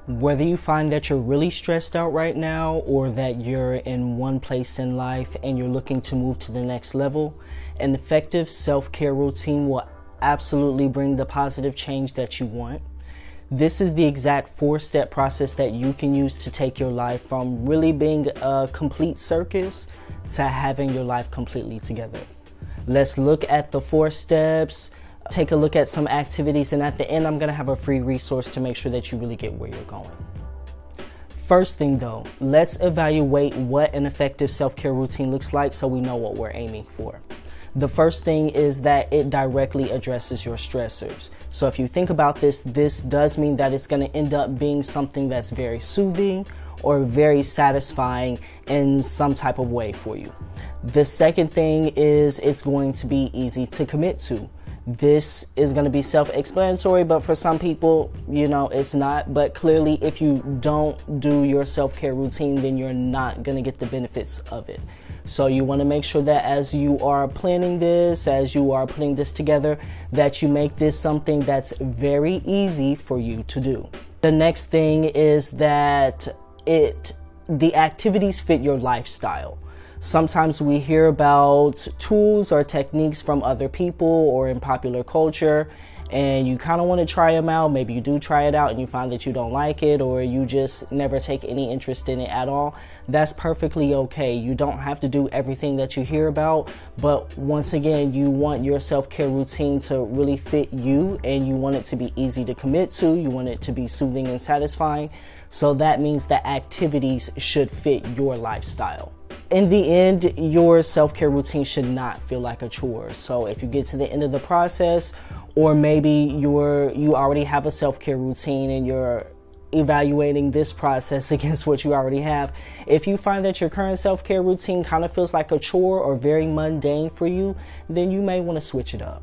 Whether you find that you're really stressed out right now or that you're in one place in life and you're looking to move to the next level, an effective self-care routine will absolutely bring the positive change that you want. This is the exact 4-step process that you can use to take your life from really being a complete circus to having your life completely together. Let's look at the 4 steps, take a look at some activities, and at the end I'm going to have a free resource to make sure that you really get where you're going. First thing though, let's evaluate what an effective self-care routine looks like so we know what we're aiming for. The first thing is that it directly addresses your stressors. So if you think about this does mean that it's going to end up being something that's very soothing or very satisfying in some type of way for you. The second thing is it's going to be easy to commit to. This is going to be self-explanatory, but for some people, it's not. But clearly, if you don't do your self-care routine, then you're not going to get the benefits of it. So you want to make sure that as you are planning this, as you are putting this together, that you make this something that's very easy for you to do. The next thing is that the activities fit your lifestyle. Sometimes we hear about tools or techniques from other people or in popular culture, and you kind of want to try them out. Maybe you do try it out and you find that you don't like it, or you just never take any interest in it at all. That's perfectly okay. You don't have to do everything that you hear about, but once again, you want your self-care routine to really fit you, and you want it to be easy to commit to. You want it to be soothing and satisfying. So that means that activities should fit your lifestyle. In the end, your self-care routine should not feel like a chore. So if you get to the end of the process, or maybe you already have a self-care routine and you're evaluating this process against what you already have, if you find that your current self-care routine kind of feels like a chore or very mundane for you, then you may want to switch it up.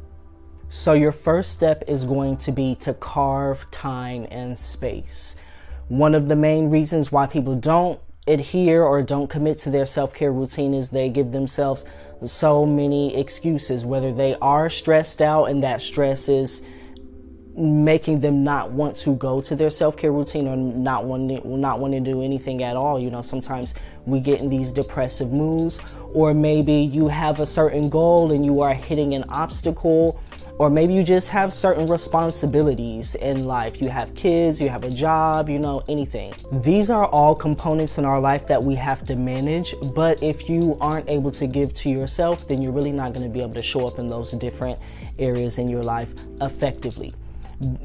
So your first step is going to be to carve time and space. One of the main reasons why people don't adhere or don't commit to their self-care routine is they give themselves so many excuses, whether they are stressed out and that stress is making them not want to go to their self-care routine or not want to do anything at all. Sometimes we get in these depressive moods, or maybe you have a certain goal and you are hitting an obstacle, or maybe you just have certain responsibilities in life. You have kids, you have a job, anything. These are all components in our life that we have to manage, but if you aren't able to give to yourself, then you're really not going to be able to show up in those different areas in your life effectively.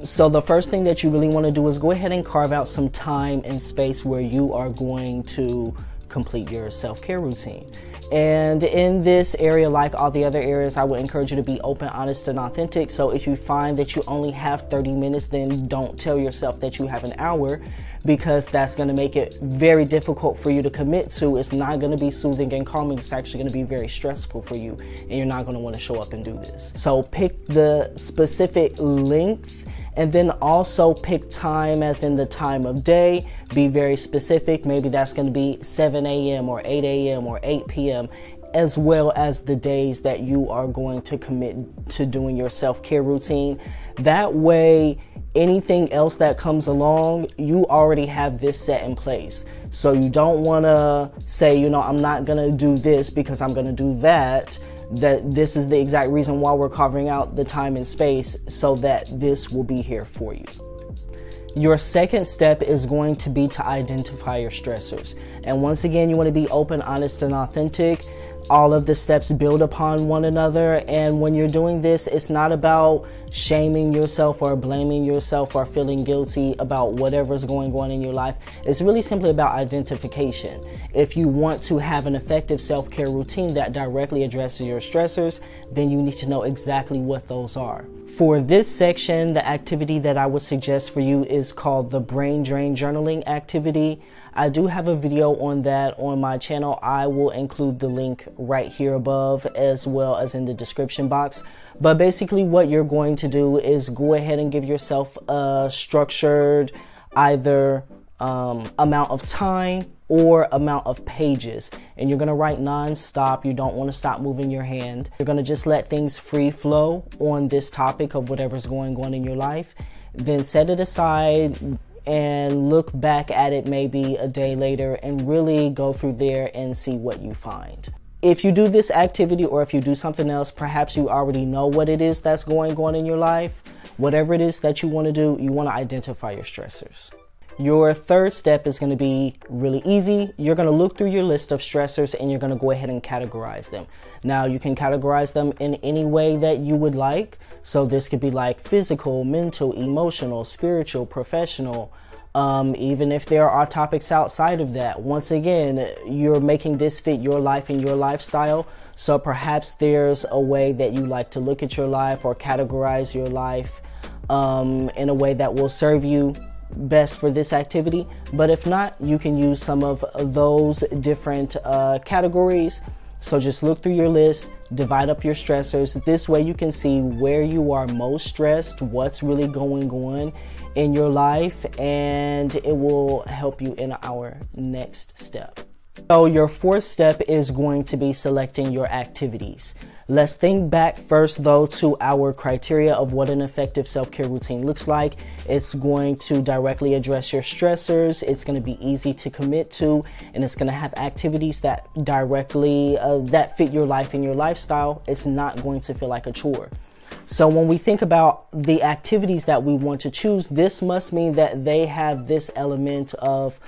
So the first thing that you really want to do is go ahead and carve out some time and space where you are going to complete your self-care routine. And in this area, like all the other areas, I would encourage you to be open, honest, and authentic. So if you find that you only have 30 minutes, then don't tell yourself that you have an hour, because that's going to make it very difficult for you to commit to. It's not going to be soothing and calming. It's actually going to be very stressful for you, and you're not going to want to show up and do this. So pick the specific length, and then also pick time, as in the time of day. Be very specific. Maybe that's going to be 7 a.m. or 8 a.m. or 8 p.m., as well as the days that you are going to commit to doing your self-care routine. That way, anything else that comes along, you already have this set in place. So you don't want to say, I'm not going to do this because I'm going to do that. That this is the exact reason why we're carving out the time and space, so that this will be here for you. Your second step is going to be to identify your stressors. And once again, you want to be open, honest, and authentic. All of the steps build upon one another, and when you're doing this, it's not about shaming yourself or blaming yourself or feeling guilty about whatever's going on in your life. It's really simply about identification. If you want to have an effective self-care routine that directly addresses your stressors, then you need to know exactly what those are. For this section, the activity that I would suggest for you is called the brain drain journaling activity. I do have a video on that on my channel. I will include the link right here above, as well as in the description box. But basically what you're going to do is go ahead and give yourself a structured either amount of time or amount of pages, and you're going to write non-stop. You don't want to stop moving your hand. You're going to just let things free flow on this topic of whatever's going on in your life. Then set it aside and look back at it maybe a day later and really go through there and see what you find. If you do this activity or if you do something else, perhaps you already know what it is that's going on in your life. Whatever it is that you want to do, you want to identify your stressors. Your third step is going to be really easy. You're going to look through your list of stressors and you're going to go ahead and categorize them. Now, you can categorize them in any way that you would like. So this could be like physical, mental, emotional, spiritual, professional, even if there are topics outside of that. Once again, you're making this fit your life and your lifestyle. So perhaps there's a way that you like to look at your life or categorize your life in a way that will serve you best for this activity. But if not, you can use some of those different categories. So just look through your list, divide up your stressors. This way you can see where you are most stressed, what's really going on in your life, and it will help you in our next step. So your fourth step is going to be selecting your activities. Let's think back first though to our criteria of what an effective self-care routine looks like. It's going to directly address your stressors. It's going to be easy to commit to, and it's going to have activities that directly that fit your life and your lifestyle. It's not going to feel like a chore. So when we think about the activities that we want to choose, this must mean that they have this element of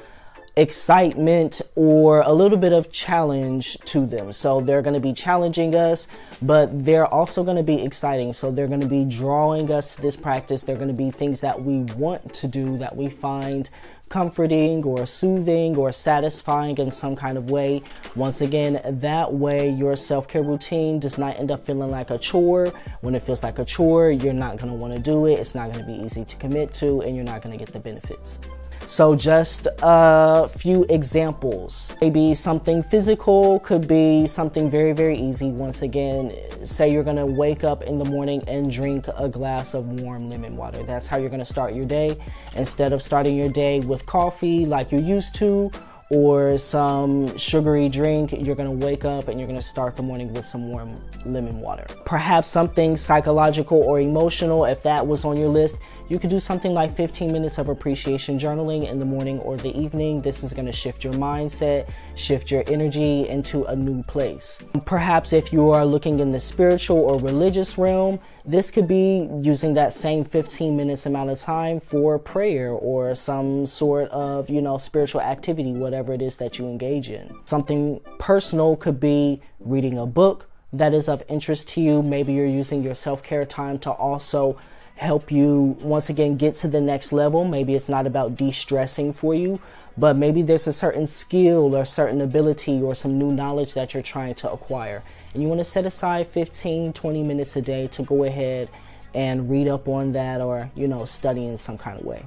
excitement or a little bit of challenge to them. So they're going to be challenging us, but they're also going to be exciting. So they're going to be drawing us to this practice. They're going to be things that we want to do, that we find comforting or soothing or satisfying in some kind of way. Once again, that way your self-care routine does not end up feeling like a chore. When it feels like a chore, you're not going to want to do it. It's not going to be easy to commit to, and you're not going to get the benefits. So just a few examples. Maybe something physical, could be something very, very easy. Once again, say you're gonna wake up in the morning and drink a glass of warm lemon water. That's how you're gonna start your day. Instead of starting your day with coffee like you're used to, or some sugary drink, you're gonna wake up and you're gonna start the morning with some warm lemon water. Perhaps something psychological or emotional, if that was on your list, you could do something like 15 minutes of appreciation journaling in the morning or the evening. This is gonna shift your mindset, shift your energy into a new place. Perhaps if you are looking in the spiritual or religious realm, this could be using that same 15 minutes amount of time for prayer or some sort of, spiritual activity, whatever it is that you engage in. Something personal could be reading a book that is of interest to you. Maybe you're using your self-care time to also help you once again get to the next level. Maybe it's not about de-stressing for you, but maybe there's a certain skill or certain ability or some new knowledge that you're trying to acquire, and you want to set aside 15-20 minutes a day to go ahead and read up on that, or study in some kind of way.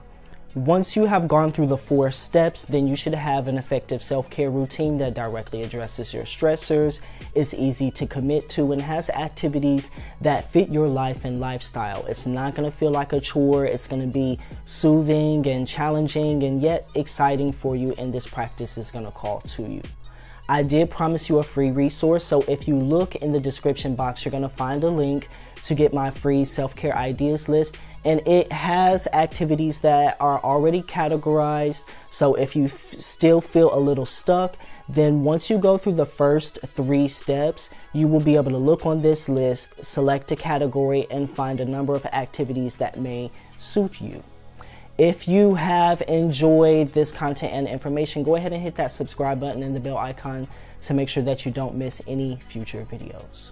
Once you have gone through the 4 steps, then you should have an effective self-care routine that directly addresses your stressors, is easy to commit to, and has activities that fit your life and lifestyle. It's not going to feel like a chore. It's going to be soothing and challenging and yet exciting for you, and this practice is going to call to you. I did promise you a free resource, so if you look in the description box, you're going to find a link to get my free self-care ideas list, and it has activities that are already categorized. So if you still feel a little stuck, then once you go through the first 3 steps, you will be able to look on this list, select a category, and find a number of activities that may suit you. If you have enjoyed this content and information, go ahead and hit that subscribe button and the bell icon to make sure that you don't miss any future videos.